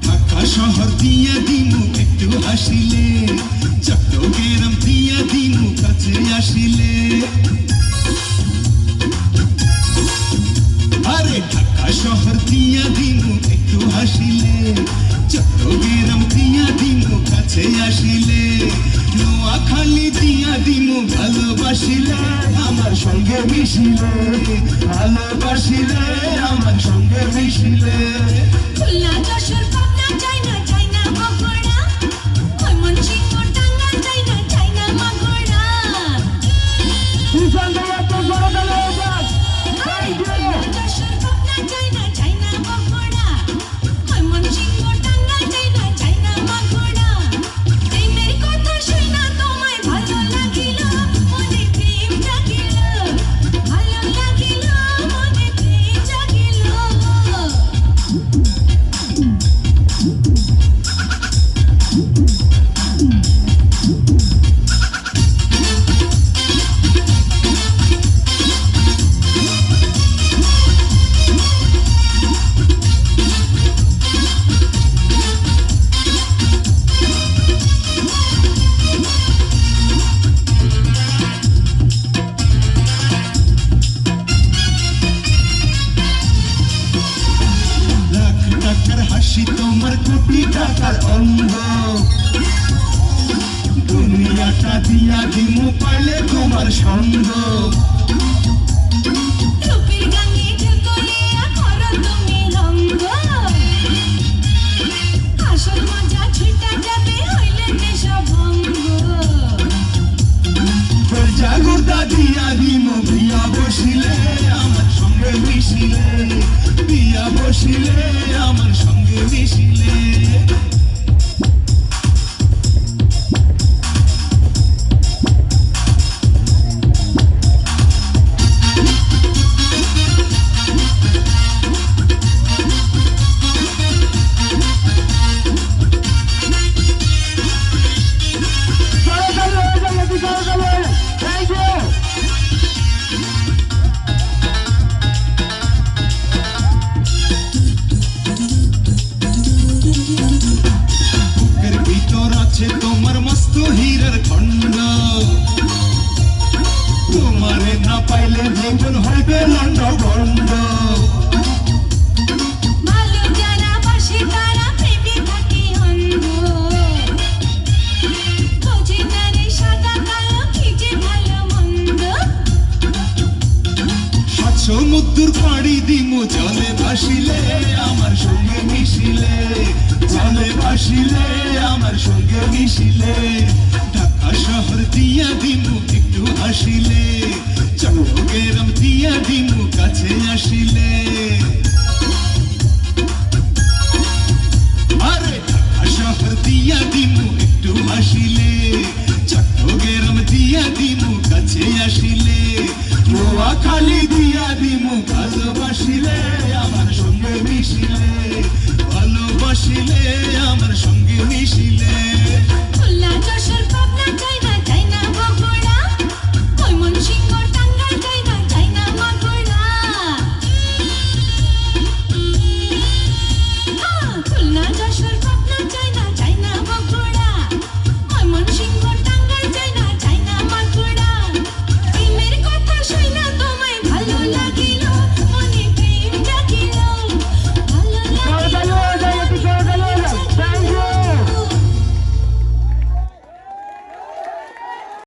ঢাকা শহর দিয়া দিমু একটু হাসিলে, চট্টগ্রাম দিয়া দিমু কাছে আসিলে। আরে ঢাকা শহর দিয়া দিমু একটু হাসিলে, চট্টগ্রাম দিয়া দিমু কাছে আসিলে। নোয়াখালী দিয়া দিমু ভালোবাসিলে, আমার সঙ্গে মিশিলে, ভালোবাসিলে আমার সঙ্গে মিশিলে। খুলনা যশোর পাবনা চাইনা চাইনা মাগুরা, ময়মনসিংহ টাঙ্গাইল চাইনা চাইনা মাগুরা। কিষান ভাইয়া তো বড় দল হয়ে যাক। খুলনা যশোর পাবনা চাইনা চাইনা মাগুরা, ময়মনসিংহ টাঙ্গাইল চাইনা চাইনা মাগুরা। প্রেমের কথা শুনা তোমায় ভালো লাগিল, মনে প্রেম জাগিল, ভালো লাগিল, মনে প্রেম জাগিল। লাখ টাকার হাসি তোমার কোটি টাকার অঙ্গ, দুনিয়াটা দিয়া দিমু পাইলে তোমার সঙ্গ। রূপের গানে ঝলকরিয়া করো তুমি রঙ্গ, আসল মজা ছুটা যাবে হইলে দেশভঙ্গ। জাগুরদা দিয়া দিমু বিয়া বসিলে, আমার সঙ্গে মিশিলে, বিয়া বসিলে আমার সঙ্গে মিশিলে। বড় দল হয়ে যাক, এটি বড় দল হয়ে। Thank you. বুকের ভিতর আছে তোমার মস্ত হীরার খণ্ড, তোমারে না পাইলে জীবন হইবে লন্ড ভন্ড। ভালো যারা বাসে তারা প্রেমে থাকে অন্ধ, বোঝে না রে সাদা কালো কি যে ভালো মন্দ। সাত সমুদ্র পাড়ি দিমু জলে ভাসিলে, আমার সঙ্গে মিশিলে, জলে ভাসিলে আমার সঙ্গে মিশিলে। ঢাকা শহর দিয়া দিমু একটু হাসিলে, চট্টগ্রাম দিয়া দিমু কাছে আসিলে। আরে ঢাকা শহর দিয়া দিমু একটু হাসিলে, চট্টগ্রাম দিয়া দিমু কাছে আসিলে। নোয়াখালী দিয়া দিমু ভালোবাসিলে, আমার সঙ্গে মিশিলে, ভালোবাসিলে